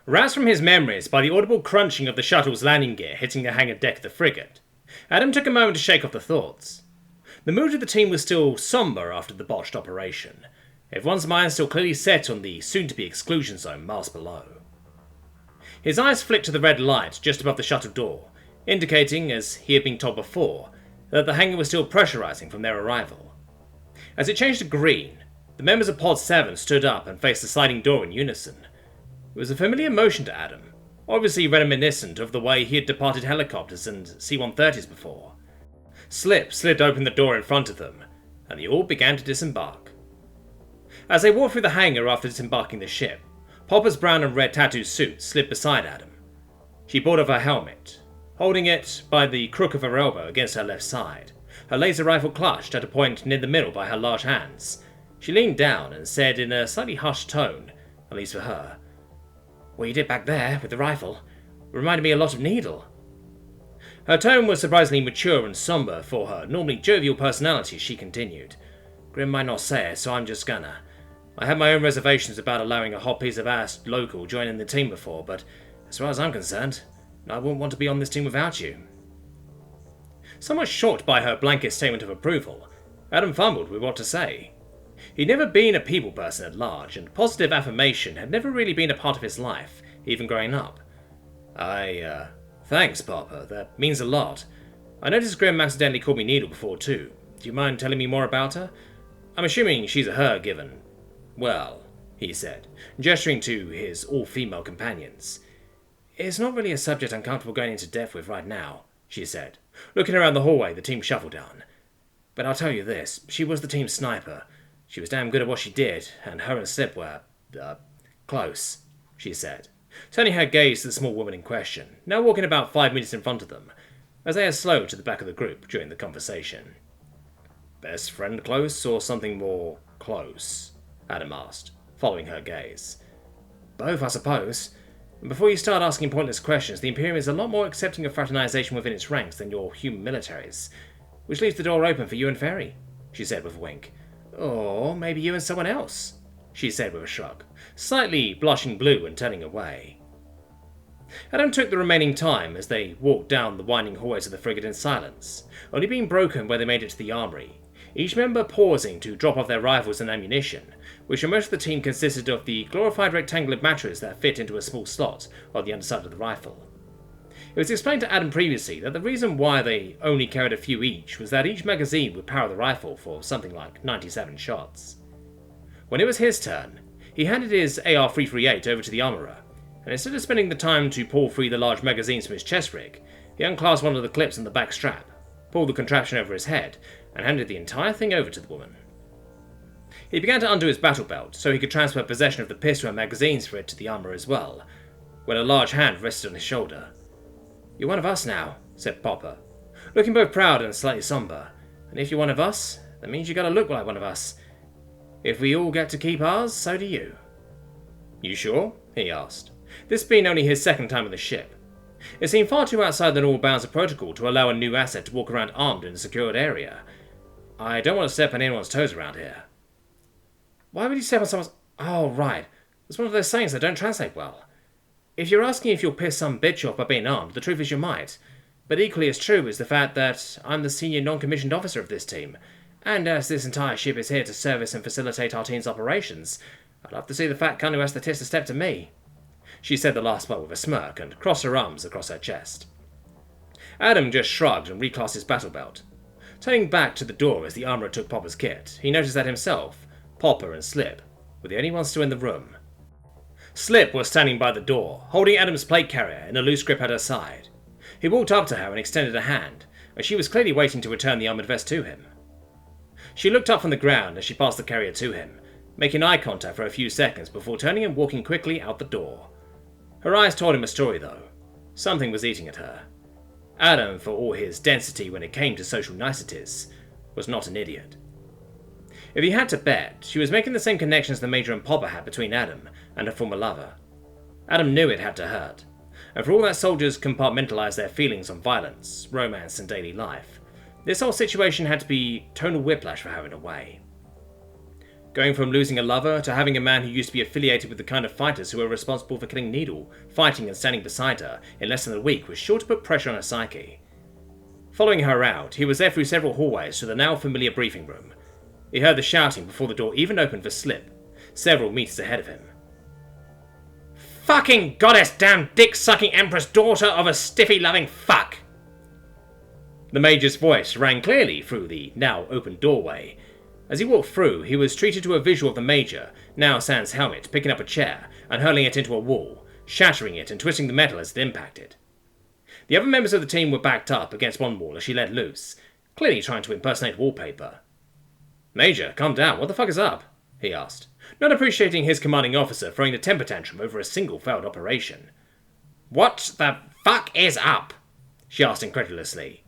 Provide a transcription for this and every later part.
Roused from his memories by the audible crunching of the shuttle's landing gear hitting the hangar deck of the frigate, Adam took a moment to shake off the thoughts. The mood of the team was still sombre after the botched operation. Everyone's mind still clearly set on the soon-to-be exclusion zone miles below. His eyes flicked to the red light just above the shuttle door, indicating, as he had been told before, that the hangar was still pressurizing from their arrival. As it changed to green, the members of Pod 7 stood up and faced the sliding door in unison. It was a familiar motion to Adam, obviously reminiscent of the way he had departed helicopters and C-130s before. Slip slid open the door in front of them, and they all began to disembark. As they walked through the hangar after disembarking the ship, Popper's brown and red tattooed suit slid beside Adam. She pulled off her helmet, holding it by the crook of her elbow against her left side, her laser rifle clutched at a point near the middle by her large hands. She leaned down and said in a slightly hushed tone, at least for her, "What you did back there, with the rifle, reminded me a lot of Needle." Her tone was surprisingly mature and somber for her normally jovial personality as she continued. "Grim might not say it, so I'm just gonna. I had my own reservations about allowing a hot piece of ass local joining the team before, but as far as I'm concerned, I wouldn't want to be on this team without you." Somewhat shocked by her blanket statement of approval, Adam fumbled with what to say. He'd never been a people person at large, and positive affirmation had never really been a part of his life, even growing up. Thanks, Papa, that means a lot. I noticed Grim accidentally called me Needle before too. Do you mind telling me more about her? I'm assuming she's a her, given... Well, he said, gesturing to his all-female companions. It's not really a subject I'm comfortable going into depth with right now, she said, looking around the hallway the team shuffled down. But I'll tell you this, she was the team's sniper. She was damn good at what she did, and her and Slip were, close, she said, turning her gaze to the small woman in question, now walking about 5 meters in front of them, as they had slowed to the back of the group during the conversation. Best friend close, or something more close? Adam asked, following her gaze. Both, I suppose. Before you start asking pointless questions, the Imperium is a lot more accepting of fraternization within its ranks than your human militaries, which leaves the door open for you and Ferry, she said with a wink. Or maybe you and someone else, she said with a shrug, slightly blushing blue and turning away. Adam took the remaining time as they walked down the winding hallways of the frigate in silence, only being broken where they made it to the armory, each member pausing to drop off their rifles and ammunition, which for most of the team consisted of the glorified rectangular batteries that fit into a small slot on the underside of the rifle. It was explained to Adam previously that the reason why they only carried a few each was that each magazine would power the rifle for something like 97 shots. When it was his turn, he handed his AR-338 over to the armourer, and instead of spending the time to pull free the large magazines from his chest rig, he unclasped one of the clips on the back strap, pulled the contraption over his head, and handed the entire thing over to the woman. He began to undo his battle belt so he could transfer possession of the pistol and magazines for it to the armourer as well, when a large hand rested on his shoulder. You're one of us now, said Popper, looking both proud and slightly sombre, and if you're one of us, that means you gotta look like one of us. If we all get to keep ours, so do you. You sure? He asked, this being only his second time on the ship. It seemed far too outside the normal bounds of protocol to allow a new asset to walk around armed in a secured area. I don't want to step on anyone's toes around here. Why would you step on someone's... Oh, right. It's one of those sayings that don't translate well. If you're asking if you'll piss some bitch off by being armed, the truth is you might. But equally as true is the fact that I'm the senior non-commissioned officer of this team, and as this entire ship is here to service and facilitate our team's operations, I'd love to see the fat cunt who has the tits to step to me. She said the last part with a smirk and crossed her arms across her chest. Adam just shrugged and reclassed his battle belt. Turning back to the door as the armourer took Popper's kit, he noticed that himself, Popper and Slip were the only ones still in the room. Slip was standing by the door, holding Adam's plate carrier in a loose grip at her side. He walked up to her and extended a hand, as she was clearly waiting to return the armoured vest to him. She looked up from the ground as she passed the carrier to him, making eye contact for a few seconds before turning and walking quickly out the door. Her eyes told him a story though. Something was eating at her. Adam, for all his density when it came to social niceties, was not an idiot. If he had to bet, she was making the same connections the Major and Popper had between Adam and her former lover. Adam knew it had to hurt, and for all that soldiers compartmentalized their feelings on violence, romance, and daily life, this whole situation had to be tonal whiplash for her in a way. Going from losing a lover to having a man who used to be affiliated with the kind of fighters who were responsible for killing Needle, fighting and standing beside her in less than a week was sure to put pressure on her psyche. Following her out, he was there through several hallways to the now familiar briefing room. He heard the shouting before the door even opened for Slip, several meters ahead of him. "Fucking goddess damn dick-sucking empress daughter of a stiffy-loving fuck!" The Major's voice rang clearly through the now open doorway. As he walked through, he was treated to a visual of the Major, now sans helmet, picking up a chair and hurling it into a wall, shattering it and twisting the metal as it impacted. The other members of the team were backed up against one wall as she let loose, clearly trying to impersonate wallpaper. "Major, calm down, what the fuck is up?" he asked, not appreciating his commanding officer throwing a temper tantrum over a single failed operation. "What the fuck is up?" she asked incredulously.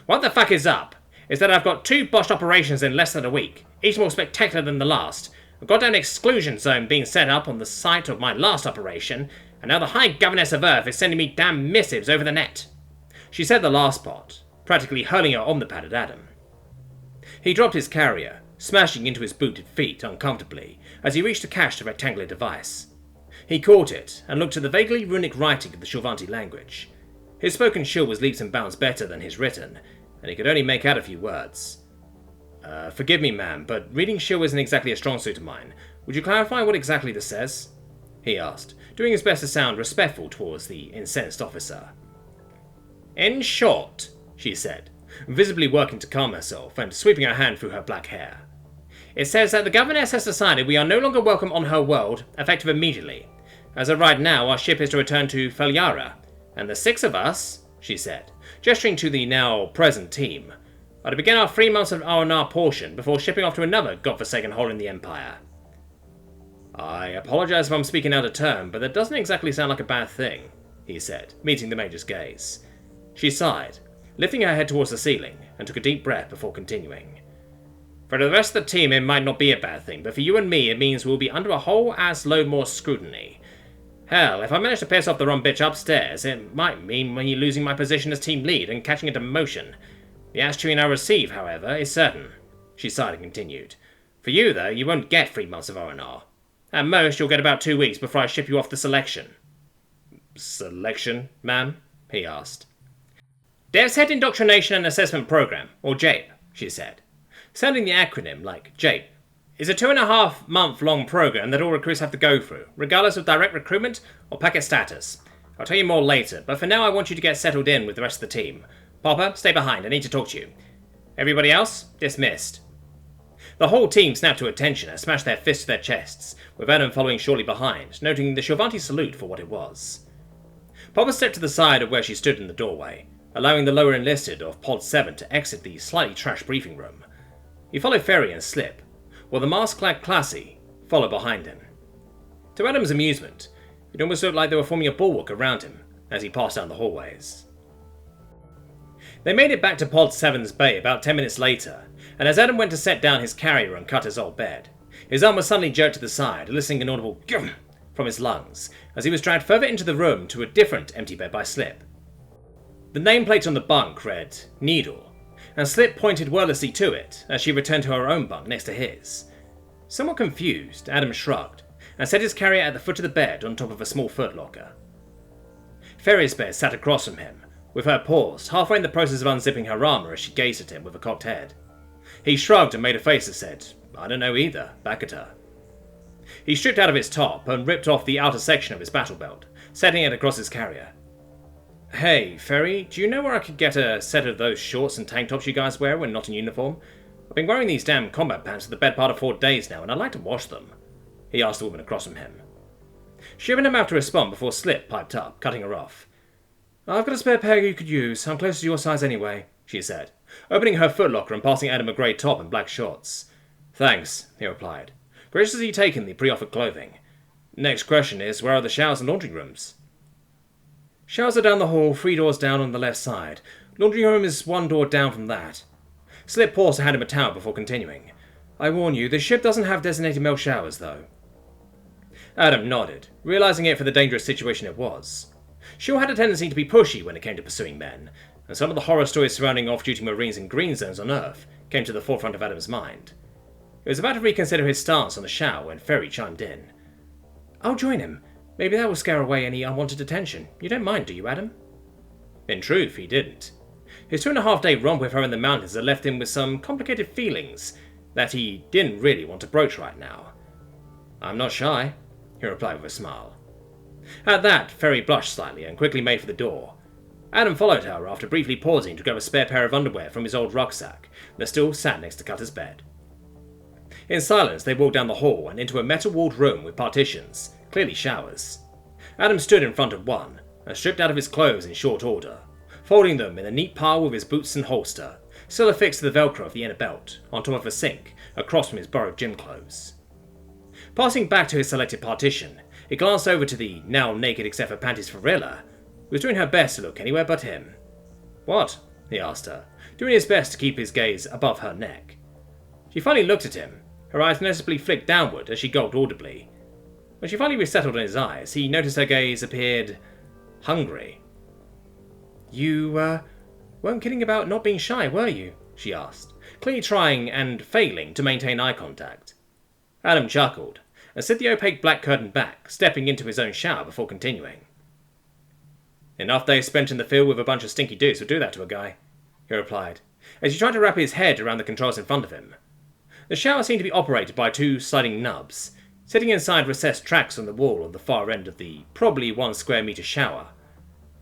"What the fuck is up is that I've got 2 botched operations in less than a week, each more spectacular than the last, a goddamn exclusion zone being set up on the site of my last operation, and now the High Governess of Earth is sending me damn missives over the net." She said the last part, practically hurling her omnipad at Adam. He dropped his carrier, smashing into his booted feet uncomfortably as he reached to catch the rectangular device. He caught it and looked at the vaguely runic writing of the Shulvanti language. His spoken shill was leaps and bounds better than his written, and he could only make out a few words. Forgive me, ma'am, but reading shill isn't exactly a strong suit of mine. Would you clarify what exactly this says?" he asked, doing his best to sound respectful towards the incensed officer. "In short," she said, visibly working to calm herself and sweeping her hand through her black hair, "it says that the governess has decided we are no longer welcome on her world, effective immediately. As of right now, our ship is to return to Felyara, and the 6 of us," she said, gesturing to the now present team, "are to begin our 3 months of R&R portion before shipping off to another godforsaken hole in the Empire." "I apologize if I'm speaking out of turn, but that doesn't exactly sound like a bad thing," he said, meeting the Major's gaze. She sighed, lifting her head towards the ceiling, and took a deep breath before continuing. "For the rest of the team it might not be a bad thing, but for you and me it means we'll be under a whole ass load more scrutiny. Hell, if I manage to piss off the wrong bitch upstairs, it might mean me losing my position as team lead and catching a demotion. The ass chewing I'll receive, however, is certain." She sighed and continued. "For you, though, you won't get 3 months of R&R. At most, you'll get about 2 weeks before I ship you off the selection." "Selection, ma'am?" he asked. "Devset Indoctrination and Assessment Program, or JAPE," she said, sounding the acronym like JAPE. "Is a 2.5-month-long program that all recruits have to go through, regardless of direct recruitment or packet status. I'll tell you more later, but for now I want you to get settled in with the rest of the team. Popper, stay behind, I need to talk to you. Everybody else, dismissed." The whole team snapped to attention and smashed their fists to their chests, with Adam following shortly behind, noting the Shulvanti salute for what it was. Popper stepped to the side of where she stood in the doorway, allowing the lower enlisted of Pod 7 to exit the slightly trashed briefing room. He followed Ferry and Slip, while the mask-clad Classy followed behind him. To Adam's amusement, it almost looked like they were forming a bulwark around him as he passed down the hallways. They made it back to Pod 7's bay about 10 minutes later, and as Adam went to set down his carrier and cut his old bed, his arm was suddenly jerked to the side, eliciting an audible "gum" from his lungs, as he was dragged further into the room to a different empty bed by Slip. The nameplate on the bunk read Needle, and Slip pointed wordlessly to it as she returned to her own bunk next to his. Somewhat confused, Adam shrugged, and set his carrier at the foot of the bed on top of a small footlocker. Ferry's bed sat across from him, with her paused, halfway in the process of unzipping her armor as she gazed at him with a cocked head. He shrugged and made a face that said, "I don't know either," back at her. He stripped out of his top and ripped off the outer section of his battle belt, setting it across his carrier. "Hey, Ferry, do you know where I could get a set of those shorts and tank tops you guys wear when not in uniform? I've been wearing these damn combat pants for the better part of 4 days now, and I'd like to wash them," he asked the woman across from him. She opened her mouth to respond before Slip piped up, cutting her off. "I've got a spare pair you could use. I'm close to your size anyway," she said, opening her footlocker and passing Adam a grey top and black shorts. "Thanks," he replied, graciously taking the pre-offered clothing. "Next question is, where are the showers and laundry rooms?" "Showers are down the hall, 3 doors down on the left side. Laundry room is 1 door down from that." Slip paused to hand him a towel before continuing. "I warn you, the ship doesn't have designated male showers, though." Adam nodded, realizing it for the dangerous situation it was. Shaw had a tendency to be pushy when it came to pursuing men, and some of the horror stories surrounding off-duty Marines in green zones on Earth came to the forefront of Adam's mind. He was about to reconsider his stance on the shower when Ferry chimed in. "I'll join him. Maybe that will scare away any unwanted attention. You don't mind, do you, Adam?" In truth, he didn't. His 2.5-day romp with her in the mountains had left him with some complicated feelings that he didn't really want to broach right now. "I'm not shy," he replied with a smile. At that, Ferry blushed slightly and quickly made for the door. Adam followed her after briefly pausing to grab a spare pair of underwear from his old rucksack that still sat next to Cutter's bed. In silence, they walked down the hall and into a metal-walled room with partitions, clearly showers. Adam stood in front of one and stripped out of his clothes in short order, folding them in a neat pile with his boots and holster, still affixed to the velcro of the inner belt, on top of a sink, across from his borrowed gym clothes. Passing back to his selected partition, he glanced over to the now naked except for panties Farilla, who was doing her best to look anywhere but him. "What?" he asked her, doing his best to keep his gaze above her neck. She finally looked at him, her eyes noticeably flicked downward as she gulped audibly. When she finally resettled on his eyes, he noticed her gaze appeared hungry. "You, weren't kidding about not being shy, were you?" she asked, clearly trying and failing to maintain eye contact. Adam chuckled and slid the opaque black curtain back, stepping into his own shower before continuing. "Enough days spent in the field with a bunch of stinky dudes would do that to a guy," he replied, as he tried to wrap his head around the controls in front of him. The shower seemed to be operated by 2 sliding nubs, sitting inside recessed tracks on the wall on the far end of the probably 1 square meter shower.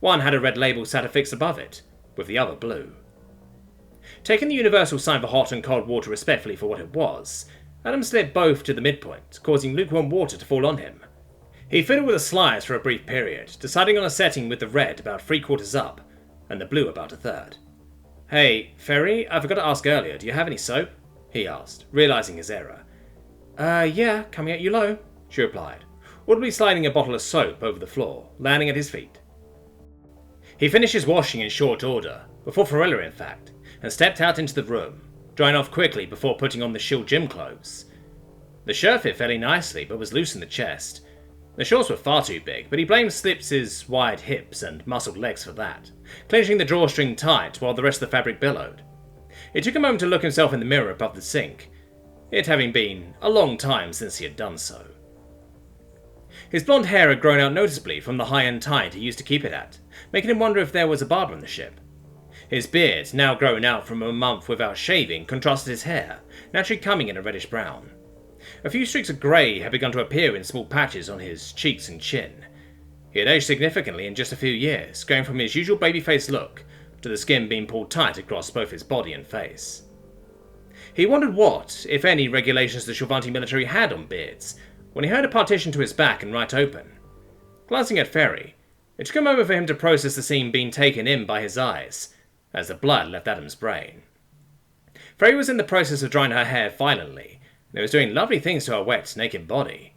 One had a red label sat affixed above it, with the other blue. Taking the universal sign for hot and cold water respectfully for what it was, Adam slid both to the midpoint, causing lukewarm water to fall on him. He fiddled with the slides for a brief period, deciding on a setting with the red about 3/4 up, and the blue about 1/3. "Hey, Ferry, I forgot to ask earlier, do you have any soap?" he asked, realizing his error. Yeah, coming at you low," she replied, audibly sliding a bottle of soap over the floor, landing at his feet. He finished his washing in short order, before Farilla in fact, and stepped out into the room, drying off quickly before putting on the shield gym clothes. The shirt fit fairly nicely, but was loose in the chest. The shorts were far too big, but he blamed Slips's wide hips and muscled legs for that, clenching the drawstring tight while the rest of the fabric billowed. It took a moment to look himself in the mirror above the sink, it having been a long time since he had done so. His blonde hair had grown out noticeably from the high-end tide he used to keep it at, making him wonder if there was a barber on the ship. His beard, now grown out from a month without shaving, contrasted his hair, naturally coming in a reddish brown. A few streaks of grey had begun to appear in small patches on his cheeks and chin. He had aged significantly in just a few years, going from his usual baby-faced look to the skin being pulled tight across both his body and face. He wondered what, if any, regulations the Shulvanti military had on beards, when he heard a partition to his back and right open. Glancing at Ferry, it took a moment for him to process the scene being taken in by his eyes, as the blood left Adam's brain. Ferry was in the process of drying her hair violently, and it was doing lovely things to her wet, naked body.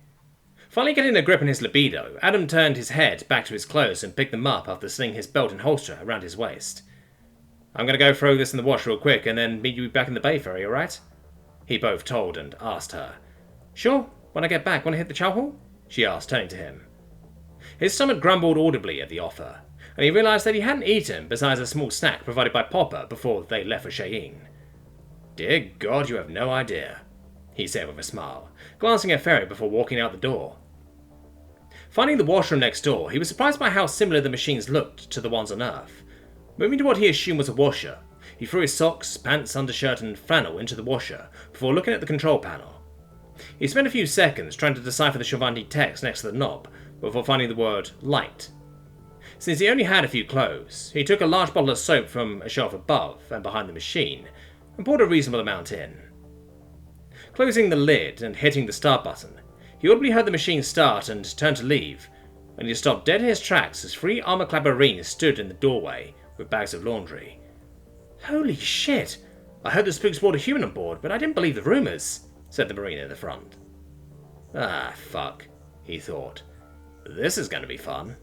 Finally getting a grip on his libido, Adam turned his head back to his clothes and picked them up after slinging his belt and holster around his waist. "I'm going to go throw this in the wash real quick and then meet you back in the bay, Ferry, alright?" he both told and asked her. "Sure, when I get back, want to hit the chow hall?" she asked, turning to him. His stomach grumbled audibly at the offer, and he realised that he hadn't eaten besides a small snack provided by Popper before they left for Cheyenne. "Dear God, you have no idea," he said with a smile, glancing at Ferry before walking out the door. Finding the washroom next door, he was surprised by how similar the machines looked to the ones on Earth. Moving to what he assumed was a washer, he threw his socks, pants, undershirt and flannel into the washer before looking at the control panel. He spent a few seconds trying to decipher the Shulvanti text next to the knob before finding the word light. Since he only had a few clothes, he took a large bottle of soap from a shelf above and behind the machine and poured a reasonable amount in. Closing the lid and hitting the start button, he audibly heard the machine start and turned to leave, and he stopped dead in his tracks as 3 armor-clad Marines stood in the doorway with bags of laundry. "Holy shit! I heard the spooks brought a human on board, but I didn't believe the rumours," said the Marine in the front. "Ah, fuck," he thought. "This is going to be fun."